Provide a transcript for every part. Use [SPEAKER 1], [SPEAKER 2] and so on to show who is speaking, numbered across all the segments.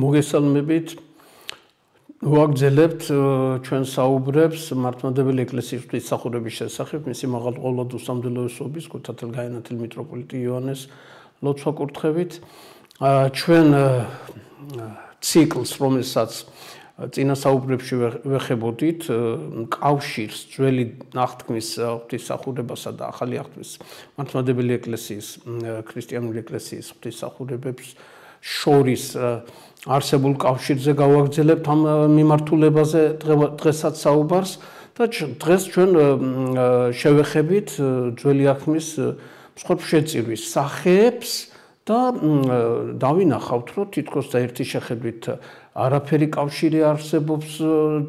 [SPEAKER 1] მოგესალმებით. ვაგრძელებთ ჩვენ საუბრებს მართლმადიდებელი ეკლესიის ღვთისმსახურების შესახებ, მისი მაღალყოვლად უსამართლოების ქუთათელ-გაენათელ მიტროპოლიტი იოანეს ლოცვა-კურთხევით. ჩვენ ციკლს, რომელსაც წინა საუბრებში ვეხებოდით, კავშირს ძველი აღთქმის ღვთისმსახურებასა და ახალი აღთქმის მართლმადიდებელი ეკლესიის, ქრისტიანული ეკლესიის ღვთისმსახურებებს შორის არსებულ კავშირზე გავაგრძელებთ ამ მიმართულებაზე დღესაც საუბარს და დღეს ჩვენ შევეხებით ძველი აღთქმის მსხვერპლშეწირვის სახეებს და დავინახავთ, რომ თითქოს და ერთი შეხედვით არაფერი კავშირი არსებობს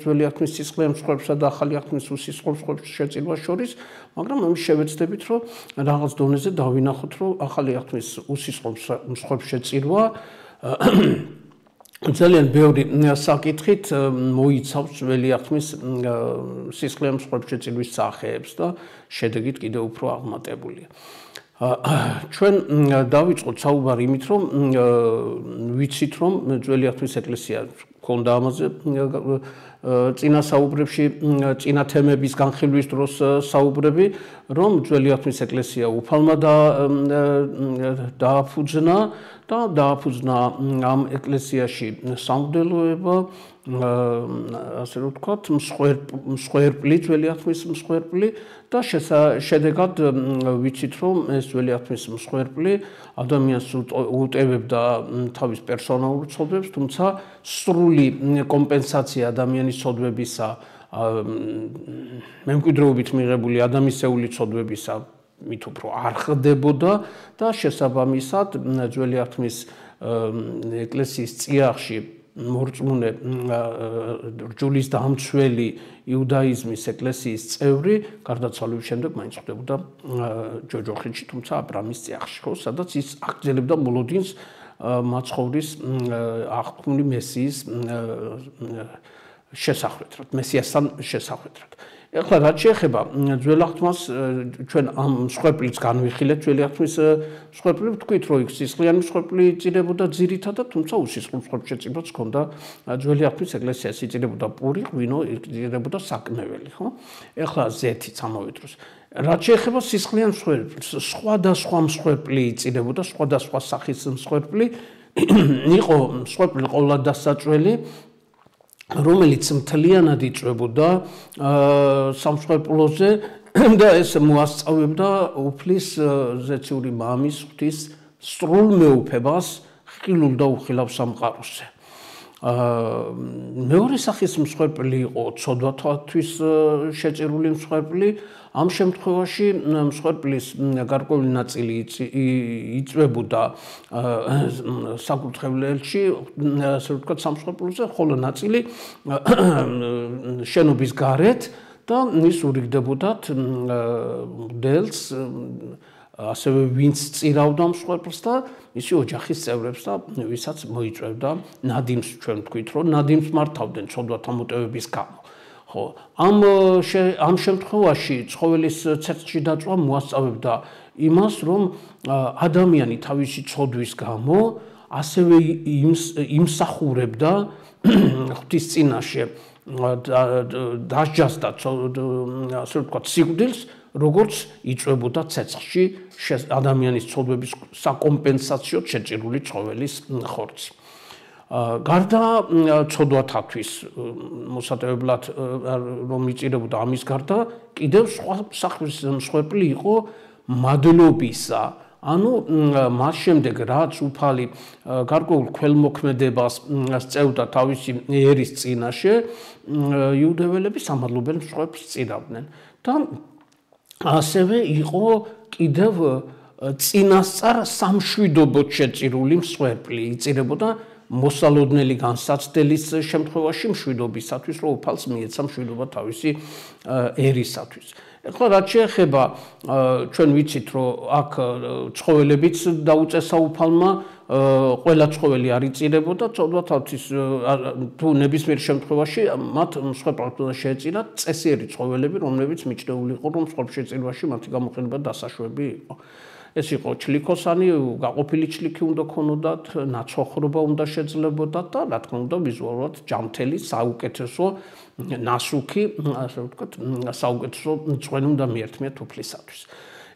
[SPEAKER 1] ძველი აღთქმის სისხლიან მსხვერპლსა და ახალი აღთქმის უსისხლო მსხვერპლშეწირვას შორის, მაგრამ ამის შევეცდებით, რომ რაღაც დონეზე დავინახოთ, რომ ახალი აღთქმის უსისხლო მსხვერპლშეწირვა ძალიან ბევრი საკითხით მოიცავს ძველი აღთქმის სისხლიან მსხვერპლშეწირვის სახეებს და შედეგით კიდევ უფრო აღმატებულია. ჩვენ დავიწყოთ საუბარი იმით, რომ ვიცით, რომ ძველი აღთქმის ეკლესია ქონდა ამაზე წინა საუბრებში, წინა თემების განხილვის დროს საუბრები, რომ ძველი აღთქმის ეკლესია უფალმა დააფუძნა და დააფუძნა ამ ეკლესიაში სამღვდელოება, ასე რომ ვთქვათ, მსხვერპლი, ძველი აღთქმის მსხვერპლი და შედეგად ვიცით, რომ ეს ძველი აღთქმის მსხვერპლი ადამიანს უტევებდა თავის პერსონალურ ცოდვებს, თუმცა სრული კომპენსაცია ადამიანის ცოდვებისა, მემკვიდრეობით მიღებული ადამიანისეული ცოდვებისა მით უფრო არ ხდებოდა და შესაბამისად ძველი აღთქმის ეკლესიის წიაღში მორწმუნე რჯულის დამცველი იუდაიზმის ეკლესიის წევრი გარდაცვალების შემდეგ მაინც ხდებოდა ჯოჯოხეთში, თუმცა აბრამის წიაღში, სადაც ის აგრძელებდა მოლოდინს მაცხოვრის აღთქმული მესიის შესახვედრად, მესიასთან შესახვედრად. ეხლა რაც შეეხება ძველ აღთქმას, ჩვენ ამ მსხვერპლიც განვიხილეთ, ძველი აღთქმის მსხვერპლი, ვთქვით, რომ იქ სისხლიანი მსხვერპლი იწირებოდა ძირითადად, თუმცა უსისხლო მსხვერპლშეწირვაც ჰქონდა ძველი აღთქმის ეკლესიას, იწირებოდა პური, ღვინო, იწირებოდა საკნეველი, ხო? ეხლა ზეთიც ამავე დროს. რაც შეეხება სისხლიან მსხვერპლს, სხვადასხვა მსხვერპლი იწირებოდა, სხვადასხვა სახის მსხვერპლი, იყო მსხვერპლი ყოვლადასაწველი, რომელიც მთლიანად იწვებოდა სამსხვერპლოზე და ეს მოასწავებდა უფლის ზეციური მამის ღვთის სრულ მეუფებას ხილულ და უხილავ სამყაროზე. მეორე სახის მსხვერპლი იყო ცოდვათვის შეწირული მსხვერპლი. ამ შემთხვევაში მსხვერპლის გარკვეული ნაწილი იწვებოდა საკურთხეველში, ასე ვთქვათ, სამსხვერპლოზე, ხოლო ნაწილი შენობის გარეთ და ის ურიგდებოდათ მღვდელს, ასევე ვინც წირავდა მსხვერპლს და მისი ოჯახის წევრებს და ვისაც მოიწვევდა ნადიმს, ჩვენ ვთქვით, რომ ნადიმს მართავდნენ ცოდვათა მოტევების გამო. ხო, ამ შემთხვევაში ცხოველის ცეცხლში დაწვა მოასწავებდა იმას, რომ ადამიანი თავისი ცოდვის გამო ასევე იმსახურებდა ღვთის წინაშე დასჯას და ასე ვთქვათ, სიკვდილს, როგორც იწვებოდა ცეცხლში ადამიანის ცოდვების საკომპენსაციოდ შეჭირული ცხოველის ხორცი. გარდა ცოდვათათვის მოსატევებლად რომ იწირებოდა ამის გარდა კიდევ სხვა სახის მსხვერპლი იყო მადლობისა, ანუ მას შემდეგ რაც უფალი გარკვეულ ქველმოქმედებას სწევდა თავისი ერის წინაშე, იუდეველები სამადლობელ მსხვერპლს წირავდნენ და ასევე იყო კიდევ წინასწარ სამშვიდობოდ შეწირული მსხვერპლი, იწირებოდა მოსალოდნელი განსაცდელის შემთხვევაში მშვიდობისათვის, რომ უფალს მიეცა მშვიდობა თავისი ერისათვის. ეხლა რაც შეეხება, ჩვენ ვიცით, რომ აქ ცხოველებიც დაუწესა უფალმა, ყველა ცხოველი არ იწირებოდა, ცოდვათვის თუ ნებისმიერ შემთხვევაში მათ მსხვერპლად უნდა შეეწირათ წესიერი ცხოველები, რომლებიც მიჩნეული იყო, რომ მსხვერპლშეწირვაში მათი გამოყენება დასაშვები იყო. ეს იყო ჩლიქოსანი, გაყოფილი ჩლიქი უნდა ქონოდათ, ნაცოხრობა უნდა შეძლებოდათ და რა თქმა უნდა ვიზუალურად ჯამთელი საუკეთესო ნასუქი, ასე ვთქვათ, საუკეთესო წვენი უნდა მიერთმიათ უფლისათვის.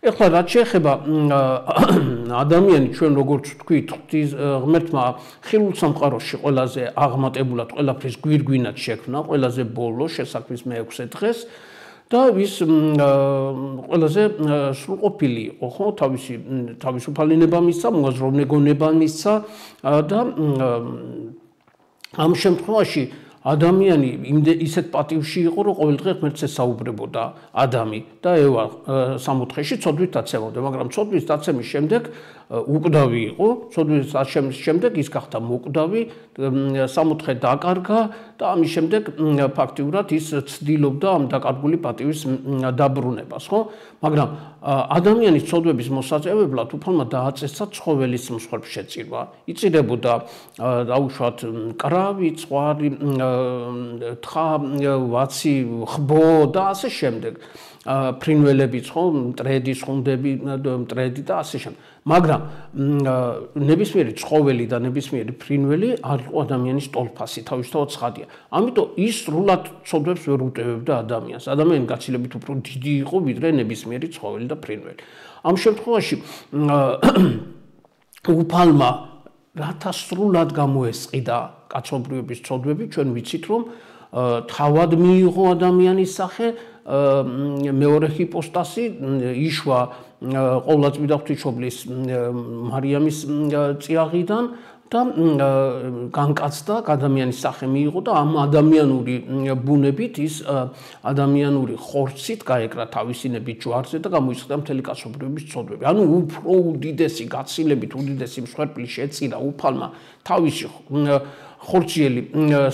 [SPEAKER 1] ეხლა რაც შეეხება ადამიანი ჩვენ როგორც ვთქვით, ღმერთმა ხილულ სამყაროში ყველაზე აღმატებულად ყველაფრის გვირგვინად შექმნა, ყველაზე ბოლო შესაქმნის მე-6 დღეს და ის ყველაზე სრულყოფილი იყო, ხო, თავისუფალი ნება მისცა, მოაზროვნე გონება მისცა და ამ შემთხვევაში ადამიანი ისეთ პატივში იყო, რომ ყოველდღე ღმერთს ესაუბრებოდა ადამი და ევა სამოთხეში ცოდვით დაცემოდა, მაგრამ ცოდვის დაცემის შემდეგ უკვდავი იყო, ცოდვის დაცემის შემდეგ ის გახდა მოკვდავი, სამოთხე დაკარგა და ამის შემდეგ ფაქტიურად ის ცდილობდა ამ დაკარგული პატივის დაბრუნებას, ხო? მაგრამ ადამიანის ცოდვების მოსაწევებლად უფალმა დააწესა ცხოველის მსხვერპლ შეწირვა. იწირებოდა დაუშვათ კრავი, ცხვარი, თხა, ვაცი, ხბო და ასე შემდეგ. ფრინველებიც, ხო, მტრედი, ხუნდები, მტრედი და ასე შემდეგ. მაგრამ ნებისმიერი ცხოველი და ნებისმიერი ფრინველი არ იყო ადამიანის ტოლფასი, თავისთავად ცხადია. ამიტომ ის სრულად ცოდვებს ვერ უტევებდა ადამიანს. ადამიანი გაცილებით უფრო დიდი იყო, ვიდრე ნებისმიერი ცხოველი და ფრინველი. ამ შემთხვევაში უფალმა რათა სრულად გამოესყიდა კაცობრიობის ცოდვები, ჩვენ ვიცით, რომ თავად მიიღო ადამიანის სახე, მეორე ჰიპოსტასი იშვა ყოვლადწმიდა ღვთისმშობლის მარიამის წიაღიდან და განკაცდა, ადამიანის სახე მიიღო და ამ ადამიანური ბუნებით ის ადამიანური ხორცით გაეკრა თავისინებით ჯვარზე და გამოისყიდა მთელი კაცობრიობის ცოდვები. ანუ უფრო უდიდესი გაცილებით უდიდესი მსხვერპლი შეწირა უფალმა თავისი ხორციელი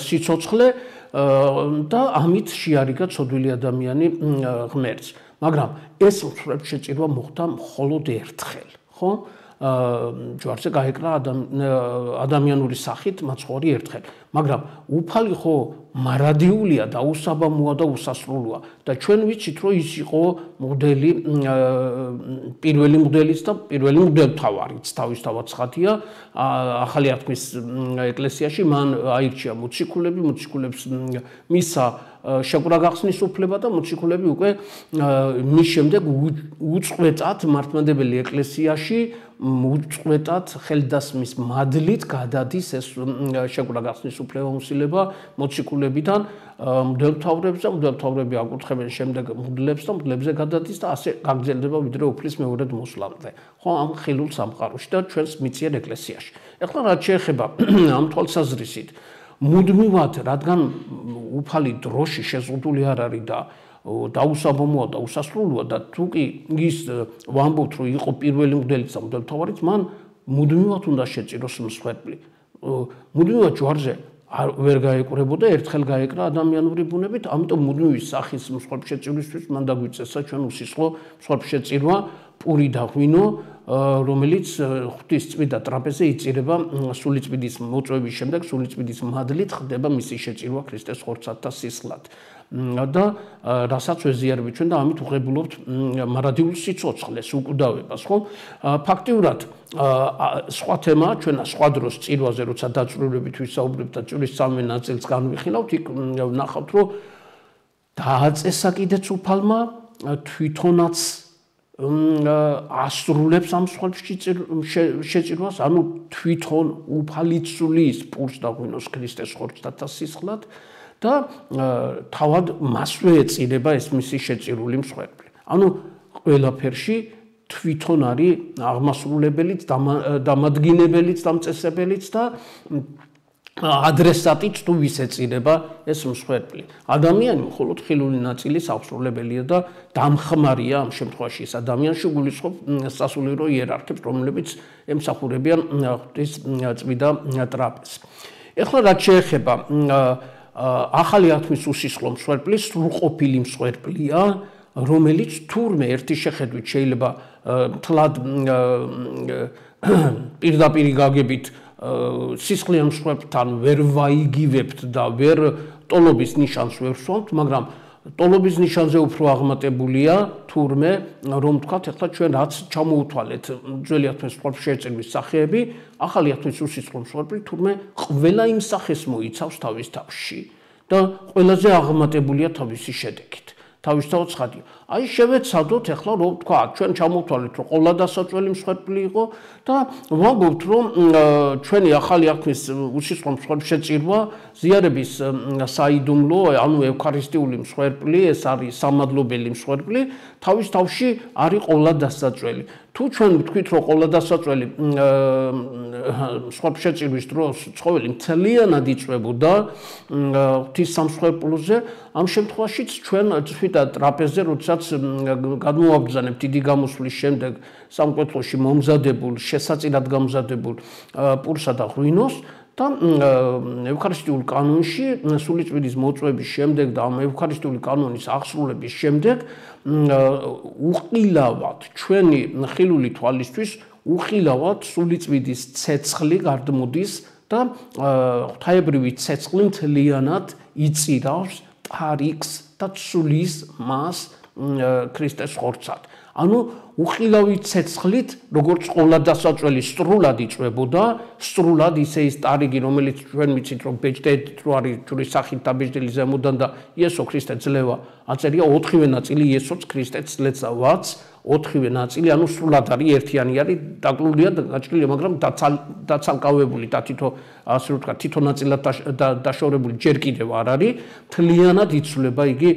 [SPEAKER 1] სიცოცხლე და ამით შეარიგა ცოდვილი ადამიანი ღმერთს. მაგრამ ეს მსხვერპლი შეწირვა მოხდა მხოლოდ ერთხელ, ხო? ჯვარზე გაეკრა ადამიანური სახით მაცხოვარი ერთხელ. მაგრამ უფალი ხო მარადიულია და უსაბამოა და უსასრულოა და ჩვენ ვიცით, რომ ის იყო მოდელი, პირველი მოდელიც და პირველი მოდელმთავარიც თავისთავად ცხადია. ახალი აღთქმის ეკლესიაში მან აირჩია მოციქულებს მისცა შეკვრა გახსნის უფლება და მოციქულები უკვე მის შემდეგ უწყვეტად მართლმადიდებელი ეკლესიაში უწყვეტად ხელდასმის მადლით გადადის ეს შეკვრა გახსნის უფლება უმსილება მოციქულებიდან მღვდელმთავრებს და მღვდელმთავრები აკურთხებენ შემდეგ მღვდლებს და მღვდლებზე გადადის და ასე გაგრძელდება ვიდრე უფლის მეორედ მოსვლამდე. ხო, ამ ხილულ სამყაროში და ჩვენს მიწიერ ეკლესიაში. ეხლა რაც შეეხება ამ თვალსაზრისით მუდმივად, რადგან უფალი დროში შეზღუდული არ არის და დაუსაბამოა და უსასრულოა და თუ კი ის ვამბობთ, რომ იყო პირველი მღვდელიც და მღვდელმთავარიც, მან მუდმივად უნდა შეწიროს მსხვერპლი. მუდმივად ჯვარზე ვერ გაეკურებოდა, ერთხელ გაეკრა ადამიანური ბუნებით, ამიტომ მუდმივის სახის მსხვერპლ შეწირვისთვის მან დაგვიწესა ჩვენ უსისხლო მსხვერპლ შეწირვა პური დაღვინო, რომელიც ღვთისწმიდა ტრაპეზზე იწირება სულიწმიდის მოწვევის შემდეგ, სულიწმიდის მადლით ხდება მისი შეწირვა ქრისტეს ხორცად და სისხლად. და რასაც ვეზიარებთ ჩვენ და ამით უღებულობთ მარადიულ სიცოცხლეს, უკვდავებას, ხო? ფაქტიურად სხვა თემა, ჩვენ სხვა დროს წირვაზე როცა დაწვრილებით ვისაუბრებთ და წვირის სამივე ნაწილს განვიხილავთ, იქ ვნახავთ, რომ დააწესა კიდეც უფალმა თვითონაც ასრულებს ამ მსხვერპლ შეწირვას, ანუ თვითონ უფალი ცulis პურს დაღვინოს ქრისტეს ხორცთან და სისხლად და თავად მასვე ეწირება ეს მისი შეწირული მსხვერპლი. ანუ ყველაფერში თვითონ არის აღმასრულებელიც, დამადგინებელიც, დამწესებელიც და ადრესატიც თუ ვის ეწირება ეს მსხვერპლი. ადამიანი მხოლოდ ხილული ნაწილის აღსრულებელია და დამხმარია ამ შემთხვევაში ეს ადამიანში გულისხმობ სასულიერო იერარქებს, რომლებიც ემსახურებიან ღვთის წმიდა ტრაპეზს. ეხლა რაც შეეხება ახალი აღთქმის უსისხლო მსხვერპლი, სრულყოფილი მსხვერპლია, რომელიც თურმე ერთი შეხედვით შეიძლება თლად პირდაპირ გაგებით სისხლიან მსხვერპლთან ვერ ვაიგივებთ და ვერ ტოლობის ნიშანს ვერ ვსვამთ, მაგრამ ტოლობის ნიშანზე უფრო აღმატებულია თურმე რომ თქვათ ახლა ჩვენ რაც ჩამოუთვალეთ ძველი ათმის მსხვერპლის შეწირვის სახეები ახალი ათმის უსისხლო მსხვერპლი თურმე ყველა იმ სახეს მოიცავს თავის თავში და ყველაზე აღმატებულია თავისი შედეგით თავისთავად ცხადია. Აი შევეცადოთ ახლა რომ თქვა ჩვენ ჩამოვთვალეთ რომ ყოლა დასაწველი მსხვერპლი იყო და ვამბობთ რომ ჩვენი ახალი ათმის უსისხლო მსხვერპლის შეწირვა ზიარების საიდუმლო ანუ ევქარისტიული მსხვერპლი ეს არის სამადლობელი მსხვერპლი თავის თავში არის ყოლა დასაწველი. თუ ჩვენ ვთქვით რომ ყოლა დასაწველი მსხვერპლის შეწირვის დროს ცხოველი მთლიანად იწვებოდა ღვთის სამსხვერპლოზე ამ შემთხვევაშიც ჩვენ თვითონ ტრაპეზზე როდესაც გადმოვაბრძანებთ დიდი გამოსვლის შემდეგ სამკვეთლოში მომზადებულ შესაწირად გამზადებულ პურსა და ღვინოს და ევქარისტიულ კანონში სულიწმინდის მოწვევის შემდეგ და ამ ევქარისტიული კანონის აღსრულების შემდეგ უყილავად ჩვენი ხილული თვალისთვის უყილავად სულიწმინდის ცეცხლი გარდმოდის და ღვთაებრივი ცეცხლი მთლიანად იწირავს ტარიქს და ცulis მას ქრისტეს ხორცად. ანუ უყილავი ცეცხლით როგორც ყოლა დასაწველი სრულად იწვებოდა, სრულად ისე ის ტარიგი რომელიც ჩვენ ვიცით რომ ბეჭდებით რო არის ჯვრის სახით დაბეჭდილი ზემოდან და იესო ქრისტე ძლევა აწერია 4-ვე ნაწილი იესოც ქრისტეც ძლეცავაც 4-ვე ნაწილი ანუ სრულად არის ერთიანი არის დაკლულია გაჭრილია მაგრამ დაცალკავებული და თითო ასე ვთქვა თითო ნაწილად დაშორებული ჯერ კიდევ არ არის თლიანად იცვლება იგი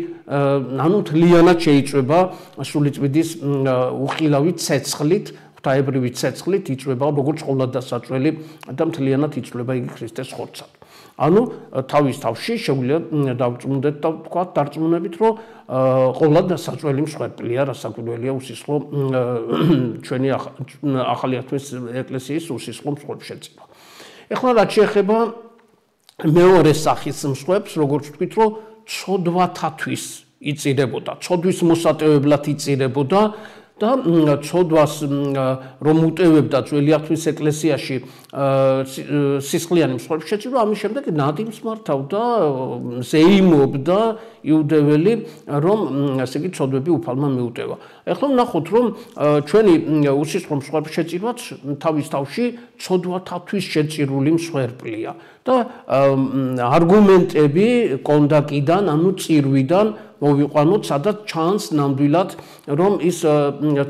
[SPEAKER 1] ანუ თლიანად შეიწვება სულიწმინდის უყილავი ცეცხლით ღვთაებრივი ცეცხლით იწვება როგორც ყოლა დასაწველი და მთლიანად იწვება იგი ქრისტეს ხორცად. ანუ თავის თავში შეგვიძლია დავწმუნდეთ და ვთქვათ დარწმუნებით რომ ყოლა დასაწველი მსხვერპლია რასაკვირველია უსისხლო ჩვენი ახალი ათმის ეკლესიის უსისხლო მსხვერპლის შეწირვა. ეხლა რაც შეეხება მეორე სახის მსხვერპლს როგორც ვთქვით რომ ცოდვათათვის იწირებოდა ცოდვის მოსატევებლად იწირებოდა და ცოდვას რომ უტევებდა ძველი ათმის ეკლესიაში სისხლიანი მსხვერპლის შეწირვა ამის შემდეგ ნადიმს მართავდა ზეიმობდა იუდეველი რომ ასე იგი ცოდვები უფალმა მიუტევა. ეხლა ვნახოთ რომ ჩვენი უსისხლო მსხვერპლის შეწირვაც თავის თავში ცოდვათათვის შეწირული მსხვერპლია და არგუმენტები კონდაკიდან ანუ წირვიდან მოვიყვანოთ სადაც ჩანს ნამდვილად რომ ის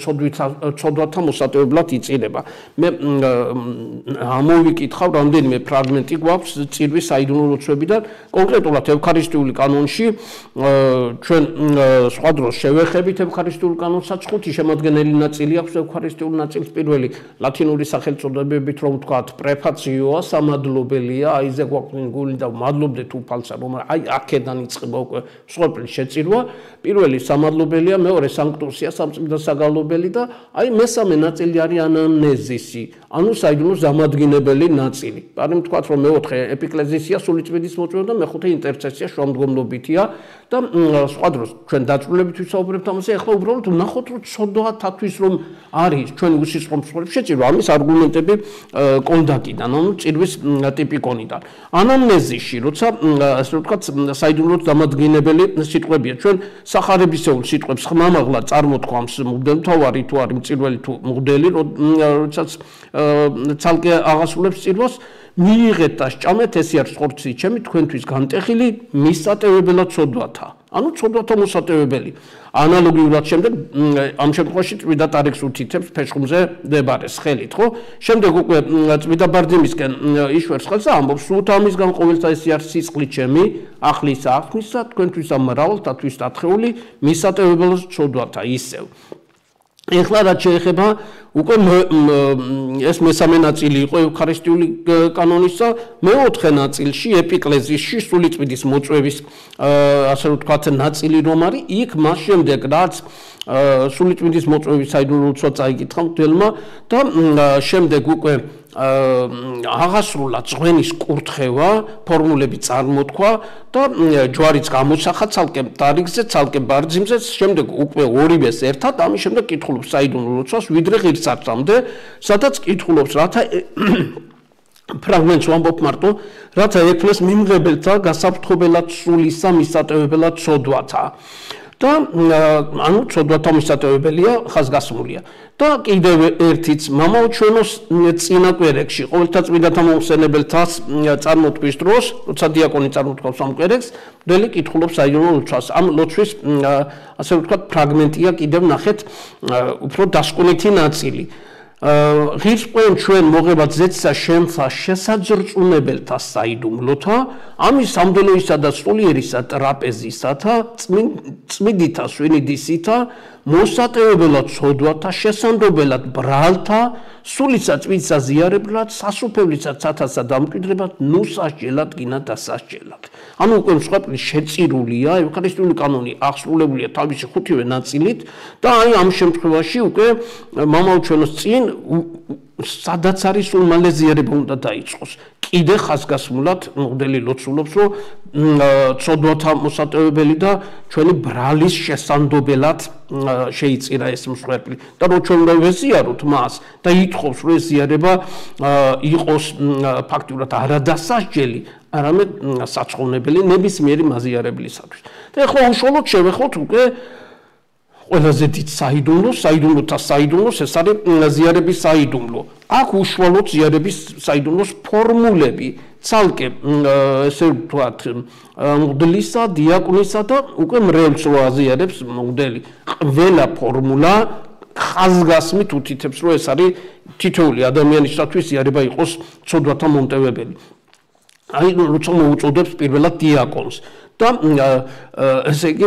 [SPEAKER 1] ცოდვათა მოსატევებლად იწირება. მე ამოვიკითხავ რამდენიმე ფრაგმენტი გვაქვს წირვის საიდუმლო ლოცვებიდან კონკრეტულად ევქარისტიული კანონში ჩვენ სხვა დროს შევეხებით ევქარისტიულ კანონსაც 5 შემადგენელი ნაწილი აქვს ევქარისტიულ ნაწილს პირველი ლათინური სახელწოდებებით რომ ვთქვათ პრეფაციოა სამადლობელია აიზე გვაქვს გული და მადლობდეთ უფალსა რომ აი აქედან იწყება უკვე მსხვერპლის შეწირვა პირველი სამადლობელია მეორე სანქტუსია სამწმიდო საგალობელი და აი მესამე ნაწილი არის ანამნეზისი ანუ საიდუმლო ზამადგინებელი ნაწილი. არის ვთქვათ რომ მეოთხე ეპიკლეზისია სულიწმინდის მოწვევა და მეხუთე ინტერცესია შუამდგომლობითია და სხვა დროს ჩვენ დაწვრილებით ვისაუბრებთ ამაზე ახლა უბრალოდ ვნახოთ რომ ცოდვათათვის რომ არის ჩვენი უსისხლო მსხვერპლის შეწირვა ამის არგუმენტები კონდაკიდან ანუ წირვის ტიპიკონიდან. ანამნეზიში როცა ასე ვთქვათ საიდუმლო ზამადგინებელი სიტყვებია ჩვენ სახარებისეულ სიტყვებს ხმამაღლა წარმოთქვამს მღვდელმთავარი თუ არის მწირველი თუ მღვდელი როდესაც ცალკე აღასრულებს წირვას მიიღეთ და სჭამეთ ესე არის ხორცი ჩემი თქვენთვის განტეხილი მისატევებელად ცოდვათა ანუ ცოდვათა მოსატევებელი ანალოგიურად შემდეგ ამ შემთხვევაში წმინდა ტარიქს უთითებს ფეშხუმზე დებარეს ხელით ხო შემდეგ უკვე წმინდა ბარძიმისკენ იშვერს ხელს და ამბობს სულ ამისგან ყოველთა ესე არის სისხლი ჩემი ახლისა ახმისა თქვენთვის ამრავალთათვის დათხეული მისატევებელად ცოდვათა ისევ ეხლა რაც შეეხება უკვე ეს მესამე ნაწილი იყო ევქარისტიული კანონისა მეოთხე ნაწილში ეპიკლეზისში სულიწმინდის მოწვევის ასე ვთქვათ ნაწილი რომ არის იქ მას შემდეგ რაც სულიწმინდის მოწვევის საიდუმლო ლოცვა წაიკითხა მღვდელმა და შემდეგ უკვე აღასრულა ძღვენის კურთხევა ფორმულები წარმოთქვა და ჯვარიც გამოსახა ცალკე ტარიგზე ცალკე ბარძიმზე შემდეგ უკვე ორივეს ერთად ამის შემდეგ კითხულობს საიდუმლო ლოცვას ვიდრე ღირსაცამდე სადაც კითხულობს რათა ფრაგმენტს ვამბობ მარტო, რათა ექნეს მიმღებელთა გასაფრთხობელად სულისა მისატევებელად ცოდვათა. და ანუ ცოდვათა მისატევებელია ხაზგასმულია. და კიდევ ერთიც მამაო ჩვენოს წინა კვერეგში ყოველთა წმინდათა მომხსენებელთას წარმოთქმის დროს, როცა დიაკონი წარმოთქვავს ამ კვერეგს, მღვდელი კითხულობს საიდუმლო ლოცვას. ამ ლოცვის ასე ვთქვათ ფრაგმენტია კიდევ ნახეთ უფრო დასკვნითი ნაწილი. ღირსყვენ ჩვენ მოგებად ზეცსა შენსა შესაძრწუნებელთა საიდუმლოთა, ამის სამდელოისა და სულიერისა ტრაპეზისათა, წმიდითა სვინიდისითა, მოსატევებელად ცოდვათა, შესანდობელად ბრალთა, სულისა წმინდისა ზიარებლად, სასუფევლისა ცათასა დამკვიდრებად, ნუსასჯელად გინა დასასჯელად. ანუ უკვე მსხვერპლი შეწირულია, ევქარისტიული კანონი აღსრულებულია თავისი ხუთივე ნაწილით და აი ამ შემთხვევაში უკვე მამაო ჩვენოს წინ სადაც არის სულ მალე ზიარება უნდა დაიწყოს. კიდე ხაზგასმულად მღვდელი ლოცულობს, რომ ცოდვათა მოსატევებელი და ჩვენი ბრალის შესანდობელად შეიწირა ეს მსხვერპლი და რომ ჩვენ უნდა ვეზიაროთ მას და ითხოვს, რომ ეს ზიარება იყოს ფაქტურად არადასასჯელი, არამედ საცხოვნებელი ნებისმიერი მაზიარებლისათვის. და ეხლა უშუალოდ შევეხოთ უკვე ყველაზე დიდ საიდუმლოთა საიდუმლოს, ეს არის ზიარების საიდუმლო. აქ უშუალოდ ზიარების საიდუმლოს ფორმულები ცალკე ესე ვთქვათ მღვდლისა, დიაკვნისა და უკვე მრევლს რო აზიარებს მღვდელი. ყველა ფორმულა ხაზგასმით უთითებს, რომ ეს არის თითოეული ადამიანისათვის ზიარება იყოს ცოდვათა მომტევებელი. აი როცა მოუწოდებს პირველად დიაკონს და ესე იგი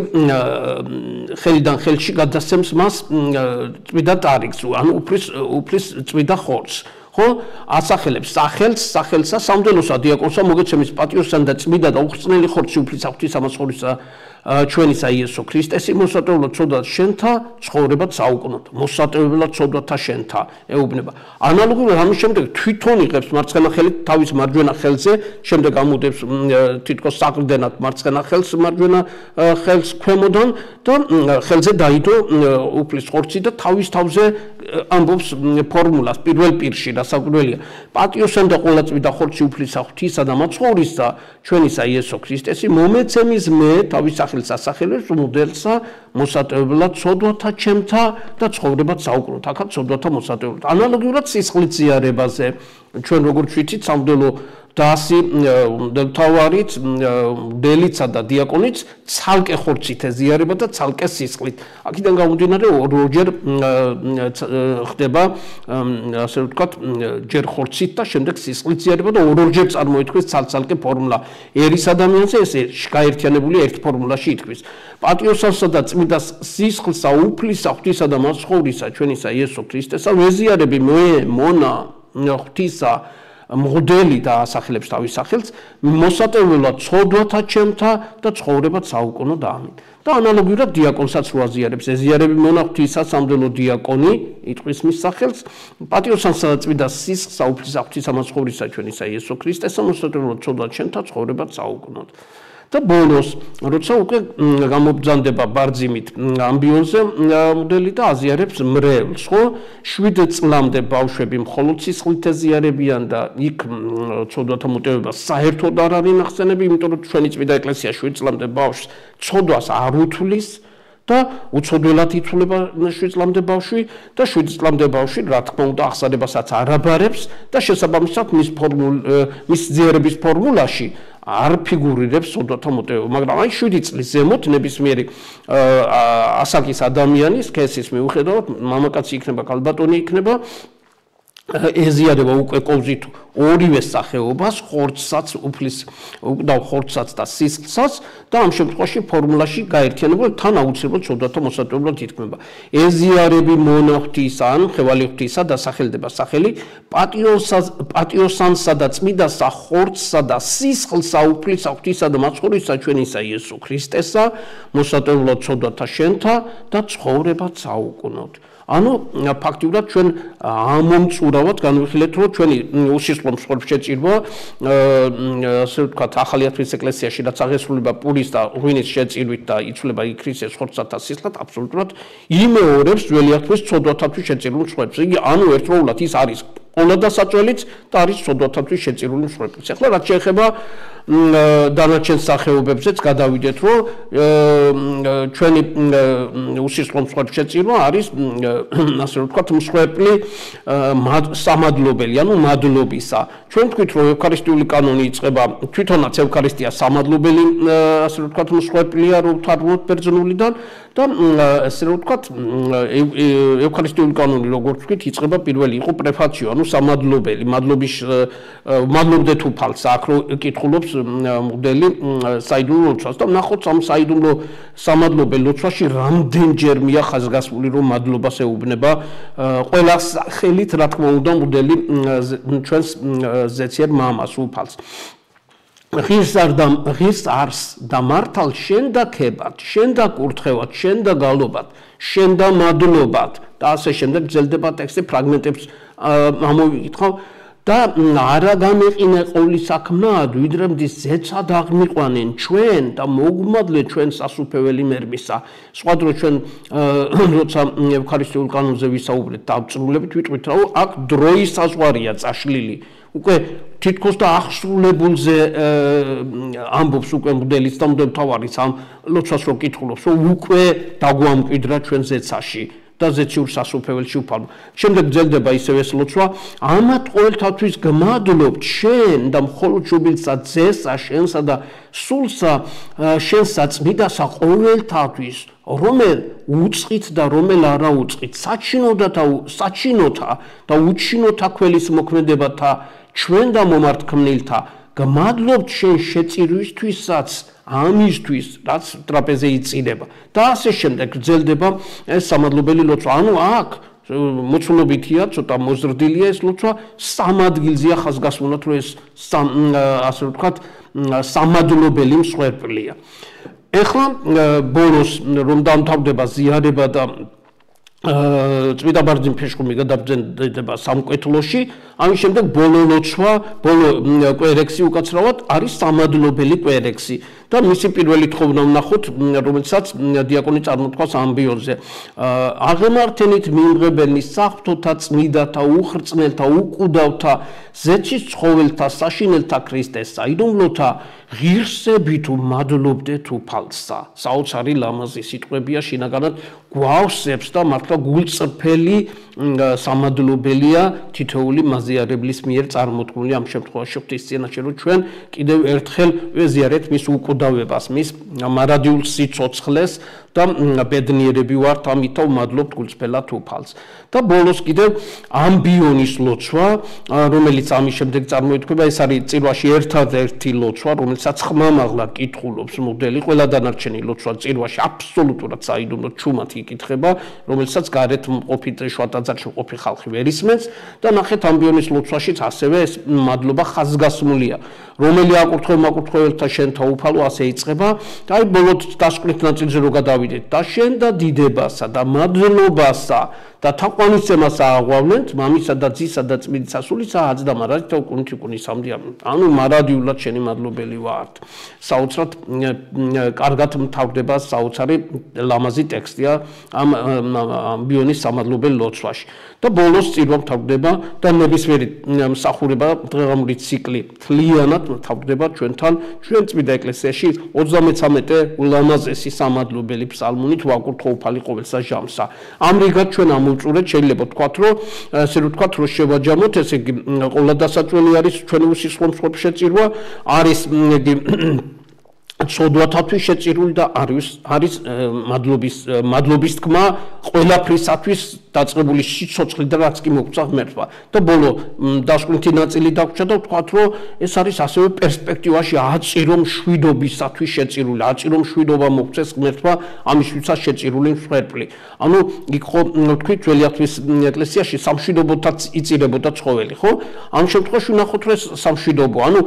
[SPEAKER 1] ხელიდან ხელში გადასცემს მას წმინდა ტარიგს, ანუ უფლის წმინდა ხორცს. ხო, ასახელებს სახელსა სამდელოსა დიაკონსა მოგეცემის პატიოსთან და წმინდა და უხრწნელი ხორცი უფლის ღვთისამოსხურისა ჩვენისა იესო ქრისტესი მოსატევებლად ცოდვათ შენთა ცხოვრებად საუკუნოდ მოსატევებლად ცოდვათა შენთა ეუბნება. ანალოგიურად ამის შემდეგ თვითონ იღებს მარცხენა ხელით თავის მარჯვენა ხელზე, შემდეგ ამოდებს თითქოს საყრდენად მარცხენა ხელს მარჯვენა ხელს ქვემოდან და ხელზე დაიდო უფლის ხორცი და თავის თავზე ამბობს ფორმულას პირველ პირში დასაკვირველია. პატიოსთან და ყველა წმინდა ხორცი უფლისა ღვთისა და მაცხოვრისა ჩვენისა იესო ქრისტესი მომეცემის მე თავის სახელს ასახელებს მღვდელსა მოსატევებლად ცოდვათა ჩემთა და ცხოვრებად საუკუნოდ. აქაც ცოდვათა მოსატევებლად. ანალოგიურად სისხლით ზიარებაზე ჩვენ როგორც ვიცით სამღვდელო დასი მღვდელმთავარიც, მღვდელიცა და დიაკონიც ცალკე ხორცით ეზიარება და ცალკე სისხლით. აქედან გამომდინარე ორჯერ ხდება ასე ვთქვათ ჯერ ხორცით და შემდეგ სისხლით ზიარება და ორჯერ წარმოითქვის ცალ-ცალკე ფორმულა. ერის ადამიანზე ეს გაერთიანებული ერთ ფორმულაში ითქვის. პატიოსასა და წმინდა სისხლსა უფლისა ღვთისა და მაცხოვრისა ჩვენისა იესო ქრისტესა ვეზიარები მე მონა ღვთისა მღვდელი და ასახელებს თავის სახელს მოსატევებლად ცოდვათა ჩემთა და ცხოვრებად საუკუნოდ ამინ. და ანალოგიურად დიაკონსაც რო აზიარებს, ეზიარები მონა ღვთისა სამდელო დიაკონი იტყვის მის სახელს, პატიოსანსა და წმინდა სისხლსა უფლისა ღვთისა მაცხოვრისა ჩვენისა იესო ქრისტესა მოსატევებლად ცოდვათ ჩემთა ცხოვრებად საუკუნოდ. და ბოლოს, როცა უკვე გამობრძანდება ბარძიმით ამბიონზე მღვდელი და აზიარებს მრევლს, ხო? 7 წლამდე ბავშვები მხოლოდ სისხლით ეზიარებიან და იქ ცოდვათა მოტევება საერთოდ არ არის ნახსენები, იმიტომ რომ ჩვენი წმინდა ეკლესია 7 წლამდე ბავშვს ცოდვას არ უთვლის და უცოდველად ითვლება 7 წლამდე ბავშვი და 7 წლამდე ბავშვი, რა თქმა უნდა, აღსარებასაც არ აბარებს და შესაბამისად მის ზიარების ფორმულაში არ ფიგურირებს ცოდვათა მოტევება, მაგრამ აი 7 წლის ზემოთ ნებისმიერი ასაკის ადამიანის სქესის მიუხედავად მამაკაცი იქნება, ქალბატონი იქნება, ეზიარება უკვე კოვზით ორივე სახეობას, ხორცსაც, უფლის უკდავ ხორცსაც და სისხლსაც და ამ შემთხვევაში ფორმულაში გაერთიანებული თან აუცილებლად ცოდვათა მოსატევებლად ითქმება. ეზიარები მონა ღვთისა ან მხევალი ღვთისა დასახელდება სახელი პატიოსანსა და წმინდასა ხორცსა და სისხლსა უფლისა ღვთისა და მაცხოვრისა ჩვენისა იესო ქრისტესა მოსატევებლად ცოდვათა შენთა და ცხოვრებად საუკუნოდ. ანუ ფაქტიურად ჩვენ ამომწურავად განვიხილეთ, რომ ჩვენი უსისხლო მსხვერპლი შეწირვა, ასე ვთქვათ, ახალი ათვლის ეკლესიაში რაც აღესრულება პურის და ღვინის შეწირვით და იცვლება იქრისეს ხორცსა სისხლად, აბსოლუტურად იმეორებს ძველი ათვლის ცოდვათათვის შეწირულ მსხვერპლს. იგი ანუ ერთდროულად ის არის ყოლადასაწველიც და არის სოდვათათვის შეწირული მსხვერპლიც. ახლა რაც შეეხება დანარჩენ სახეობებზეც გადავიდეთ, რომ ჩვენი უსისხლო მსხვერპლი შეწირვა არის ასე რომ ვთქვათ მსხვერპლი სამადლობელი, ანუ მადლობისა. ჩვენ თქვით, რომ ევქარისტიული კანონი იწყება თვითონაც ევქარისტია სამადლობელი ასე რომ ვთქვათ მსხვერპლია, რომ ვთვალოთ ბერძნულიდან და ასე რომ ვთქვათ ევქარისტიული კანონი როგორც ვთქვით იწყება პირველი იყო პრეფაციო, ანუ სამადლობელი, მადლობდე თუ ფალს აქ რო კითხულობს მოდელი საიდუმლო ლოცვას და ნახოთ ამ საიდუმლო სამადლობელ ლოცვაში რამდენჯერ მიახაზგასული რომ მადლობას ეუბნება ყველა ხელით რა თქმა უნდა მოდელი ჩვენს ზეციერ მამას უფალს ღირს არს და მართალ შენ და ქებად, შენ და კურთხევად, შენ და გალობად, შენ და მადლობად და ასე შემდეგ გრძელდება ტექსტი ფრაგმენტებს ამოვიკითხავ და არა გამეყინე ყოვლის საქმნად, ვიდრე მდის ზეცად აღმიყვანენ ჩვენ და მოგმადლე ჩვენ სასუფეველი მერმისა. სხვა დრო ჩვენ როცა ევქარისტიულ კანონზე ვისაუბრეთ დავწრულებით, ვიტყვით რომ აქ დროის საზღვარია წაშლილი. უკვე თითქოს და აღსრულებულზე ამბობს უკვე მოდელის და მთავარის ამ ლოცვას რო კითხულობს, რომ უკვე დაგვამკვიდრა ჩვენ ზეცაში. და ზეციურ სასუფეველში უფალმა. შემდეგ გრძელდება ისევ ეს ლოცვა, ამათ ყოველთათვის გმადლობთ შენ და მხოლოდ ჯობილსა ძესა შენსა და სულსა შენსა წმიდასა ყოველთათვის, რომელ უწყით და რომელ არა უწყით, საჩინოთა და უჩინოთა ქველის მოქმედებათა ჩვენ და მომართქმნილთა გმადლობთ შენ შეწირვისთვისაც ამისთვის რაც ტრაპეზე იწიდება და ასე შემდეგ გრძელდება ეს სამადლობელი ლოცვა. ანუ აქ მოცულობითია, ცოტა მოზრდილია ეს ლოცვა, სამ ადგილზეა ხაზგასმულად, რომ ეს ასე ვთქვათ სამადლობელი მსხვერპლია. ეხლა ბოლოს რომ დამთავრდება ზიარება და წმინდა ბარძიმ ფეშხუმი გადაბრძენდება სამკვეთლოში, ამის შემდეგ ბოლო ლოცვა, ბოლო კვერექსი უკაცრავად არის სამადლობელი კვერექსი და მისი პირველი თხოვნა ვნახოთ, რომელსაც დიაკონი წარმოთქვას ამბიონზე. აღემართენით მიიღებენი საღვთოთა წმიდათა უხრწნელთა უკვდავთა ზეცის ცხოველთა საშინელთა ქრისტეს საიდუმლოთა ღირსებით უმადლობდეთ უფალსა. საოცარი ლამაზი სიტყვებია შინაგანად გვავსებს და მართლა გულწრფელი სამადლობელია თითოეული მაზიარებლის მიერ წარმოთქმული ამ შემთხვევაში ღვთისმსიენაში, რომ ჩვენ კიდევ ერთხელ ვეზიარეთ მის უკვდავებას, მის მარადიულ სიცოცხლეს და ბედნიერები ვართ ამით ვმადლობთ გულწრფელად უფალს. და ბოლოს კიდევ ამბიონის ლოცვა, რომელიც ამის შემდეგ წარმოითქება, ეს არის წირვაში ერთადერთი ლოცვა, რომელსაც ხმამაღლა კითხულობს მოდელი, ყველა დანარჩენი ლოცვა წირვაში აბსოლუტურად საიდუმლო ჩუმად იკითხება, რომელსაც გარეთ მყოფი შვატაძარში მყოფი ხალხი ვერ ისმენს და ნახეთ ამბიონის ლოცვაშიც ასევე ეს მადლობა ხაზგასმულია. რომელი აკურთხეველთა შენთა უფალო ასე იწყება და აი ბოლოდ დასკვნით ნაწილზე რო გადავიდეთ და შენ და დიდებასა და მადლობასა და თაყვანისცემას აღვავლენთ მამისა და ძისა და წმინდისა სულისა აც და მარადით უკუნთიკუნისამდე. ანუ მარადიულად შენი მადლობელი ვართ. საოცრად კარგად მთავრდება საოცარი ლამაზი ტექსტია ამ ამბიონის სამადლობელ ლოცვაში. და ბოლოს წირვა მთავრდება და ნებისმიერი მსახურება დღევანდელი ციკლი თლიანად მთავრდება ჩვენთან ჩვენ წმინდა ეკლესიაში 33 ულამაზესი სამადლობელი ფსალმუნით ვაკურთხო უფალი ყოველსა ჟამსა. ამრიგად ჩვენ ამოვწურეთ, შეიძლება ვთქვათ, რომ ესე ვთქვათ, რომ შევაჯამოთ, ესე იგი ყოლადასაწველი არის ჩვენი უსისხლო მსხვერპლი შეწირვა, არის იგი ცოდვათათვის შეწირული და არის მადლობის თქმა ყველაფრისათვის დაწყებული სიცოცხლე და რაც კი მოგწვა ღმერთმა. და ბოლო დასკვნითი ნაწილი დაგვრჩა და ვთქვათ, რომ ეს არის ასევე პერსპექტივაში აწირო მშვიდობისათვის შეწირული, აწირო მშვიდობა მოგწეს ღმერთმა ამისთვისაც შეწირული მსხვერპლი. ანუ იქ ხო ვთქვით, ძველი აღთქმის ეკლესიაში სამშვიდობოთაც იწირებოდა ცხოველი, ხო? ამ შემთხვევაში ვნახოთ, რომ ეს სამშვიდობო, ანუ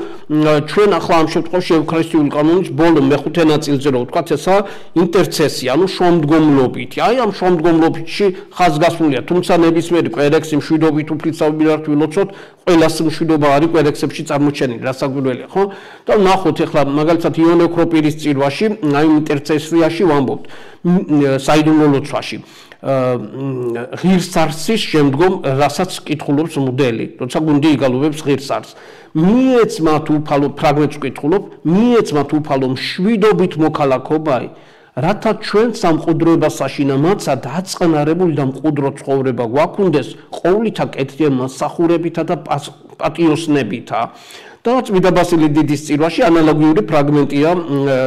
[SPEAKER 1] ჩვენ ახლა ამ შემთხვევაში ევქარისტიული კანონის ბოლო მეხუთე ნაწილზე რო ვთქვათ, ესა ინტერცესია, ანუ შრომდგომლობითი. აი ამ შრომდგომლობითში ხაზგასმულია, თუმცა ნებისმიერი კვერექსი მშვიდობით უფლისავ მიმართ ვილოცოთ, ყველას მშვიდობა არის კვერექსებში წარმოჩენილი, რასაკვირველია, ხო? და ნახოთ ახლა მაგალითად იონე ოქროპირის წირვაში, აი ინტერცესიაში ვამბობთ, საიდუმლო ლოცვაში. ღირსარსის შემდგომ რასაც კითხულობს მოდელი, როცა გუნდი იგალობებს ღირსარს. მიეც მათ უფალო ფრაგმენტს ვკითხულობ, მიეც მათ უფალო მშვიდობით მოქალაქობაი, რათა ჩვენ სამყუდროება საშინა მაცა დაწყნარებული და მყუდრო ცხოვრება გვაქონდეს ყოვლითა კეთილ მასახურებითა და პატიოსნებითა. და წმინდა ბასილი დიდის წირვაში ანალოგიური ფრაგმენტია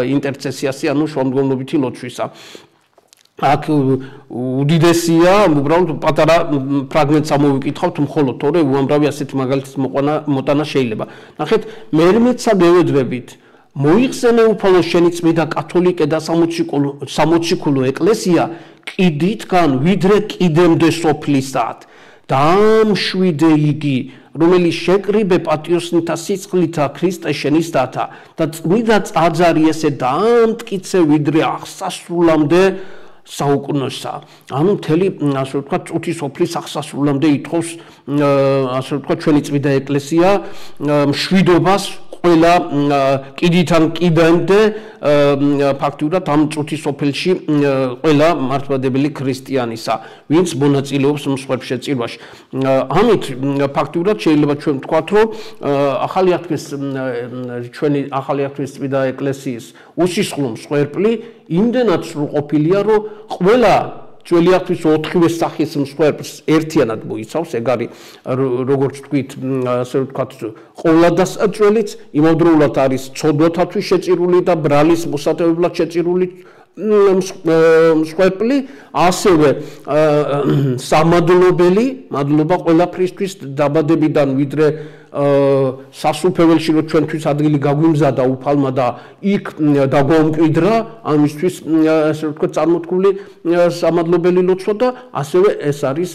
[SPEAKER 1] ინტერცესიასი, ანუ შუამდგომლობითი ლოცვისა. აქ უდიდესია, უბრალოდ პატარა ფრაგმენტს ამოვიკითხავთ, მხოლოდ თორე უამრავი ასეთი მაგალითის მოტანა შეიძლება. ნახეთ, მერმეცა მევედვებით მოიხსენე უფალო შენი წმინდა კათოლიკე და სამოციქულო ეკლესია კიდითგან ვიდრე კიდემდე სოფლისად. დამშვიდე იგი, რომელიც შეკრიბე პატიოსნითა სიცხლითა ქრისტე შენისდათა და წმინდა წარძარი ესე დაამტკიცე ვიდრე აღსასრულამდე საუკუნოსა. ანუ მთელი ასე ვთქვათ წუთის სოფლის აღსასრულამდე ითხოვს ასე ვთქვათ ჩვენი წმინდა ეკლესია მშვიდობას ყველა კიდიდან კიდემდე ფაქტურად ამ წუთის სოფელში ყველა მართლმადიდებელი ქრისტიანისა, ვინც მონაწილეობს მსხვერპლ შეწირვაში. ამით ფაქტურად შეიძლება ჩვენ ვთქვათ, რომ ჩვენი ახალი აღთქმის წმინდა ეკლესიის უსისხლო მსხვერპლი იმდენად სრულყოფილია, რომ ყველა ძველი აღთქმის 4-ვე სახის მსხვერპლს ერთიანად მოიცავს, ეგ არის როგორც თქვით, ასე ვთქვათ, ყოვლადასწრელიც, იმავდროულად არის ცოდვათათვის შეწირული და ბრალის მოსატევებლად შეწირული მსხვერპლი, ასევე სამადლობელი, მადლობა ყველაფრისთვის დაბადებიდან ვიდრე სასუფეველში რომ ჩვენთვის ადგილი გაგვიმზადა უფალმა და იქ დაგვამკვიდრა ამისთვის ასე ვთქვათ წარმოთქმული სამადლობელი ლოცვა და ასევე ეს არის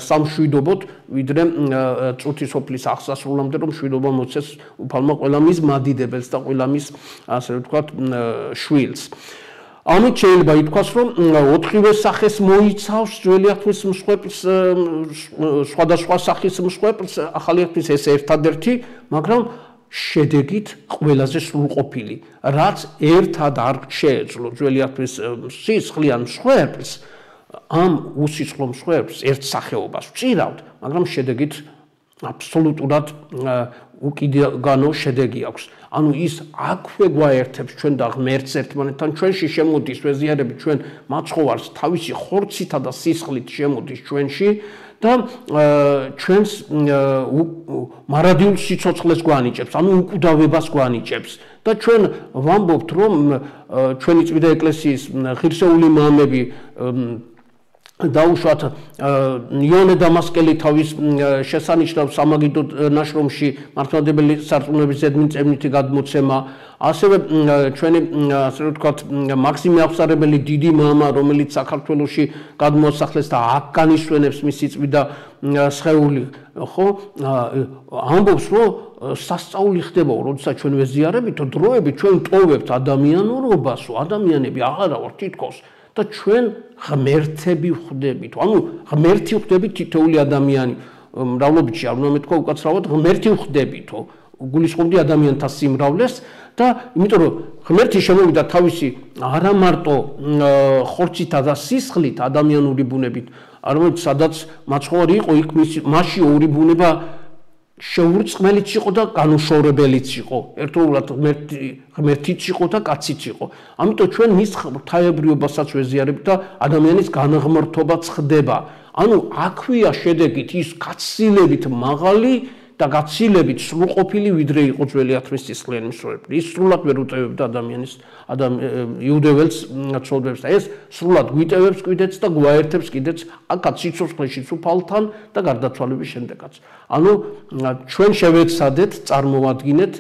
[SPEAKER 1] სამშვიდობოდ ვიდრე წუთის სოფლის აღსასრულამდე რომ მშვიდობა მოცეს უფალმა ყველა მის მადიდებელს და ყველა მის ასე ვთქვათ შვილს. ამით შეიძლება ითქვას, რომ 4-ვე სახეს მოიცავს ძველი აღთქმის მსხვერპლს, სხვადასხვა სახის მსხვერპლს, ახალი აღთქმის ეს ერთადერთი, მაგრამ შედეგით ყველაზე სრულყოფილი, რაც ერთად არ შეეძლო ძველი აღთქმის სისხლიან მსხვერპლს, ამ უსისხლო მსხვერპლს ერთ სახეობას ვწირავთ, მაგრამ შედეგით აბსოლუტურად უკიდაგანო შედეგი აქვს. ანუ ის აქვე გვაერთებს ჩვენ და ღმერთს ერთმანეთთან, ჩვენში შემოდის ვეზიარები ჩვენ მაცხოვარს თავისი ხორცითა და სისხლით შემოდის ჩვენში და ჩვენს მარადიულ სიცოცხლეს გვანიჭებს, ანუ უკვდავებას გვანიჭებს და ჩვენ ვამბობთ, რომ ჩვენი წმინდა ეკლესიის ღირსეული მამები დაუშვათ იონე დამასკელი თავის შესანიშნავ სამაგიდო ნაშრომში მართლმადიდებელი სარწმუნოების ზედმიწევნითი გადმოცემა, ასევე ჩვენი ასე ვთქვათ მაქსიმე აღსარებელი დიდი მამა, რომელიც საქართველოში გადმოასახლეს და აქ განისვენებს მისი წმინდა სხეული, ხო, ამბობს, რომ სასწაული ხდებაო, როდესაც ჩვენ ვეზიარებით, დროებით ჩვენ ტოვებთ ადამიანურობას, ადამიანები აღარა ვართ თითქოს და ჩვენ ღმერთები ვხვდებით. ანუ ღმერთი ვხვდებით თითოეული ადამიანი. მრავლობითში არ უნდა მეთქვა უკაცრავად ღმერთი ვხვდებითო. გულისხმობდი ადამიანთა სიმრავლეს და იმიტომ რომ ღმერთი შემოვიდა თავისი არა მარტო ხორცითა და სისხლით ადამიანური ბუნებით, არამედ სადაც მაცხოვარი იყო, იქ მასში ორი ბუნება შეურწყმელიც იყო და განუშორებელიც იყო. ერთდროულად ღმერთიც იყო და კაციც იყო. ამიტომ ჩვენ მის ღვთაებრიობასაც ვეზიარებთ და ადამიანის განღმრთობაც ხდება. ანუ აქვეა შედეგით ის გაცილებით მაღალი და გაცილებით სრულყოფილი ვიდრე იყო ძველი აღთქმის სისხლიანი მსხვერპლი. ის სრულად ვერ უტევებდა ადამიანის იუდეველს ცოდვებს და ეს სრულად გვიტევებს კიდეც და გვაერთებს კიდეც აქაც სიცოცხლეში უფალთან და გარდაცვალების შემდეგაც. ანუ ჩვენ შევეცადეთ წარმოვადგინეთ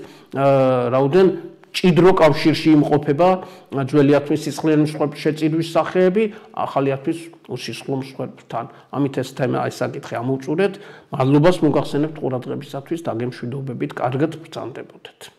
[SPEAKER 1] რაოდენ ჭიდრო კავშირში იმყოფება ძველი აღთქმის სისხლიანი მსხვერპლის შეწირვის სახეები ახალი აღთქმის უსისხლო მსხვერპლთან. ამით ეს თემა ეს საკითხი ამოვწურეთ. მადლობას მოგახსენებთ ყურადღებისათვის, დაგემშვიდობებით, კარგად ბრძანდებოდეთ.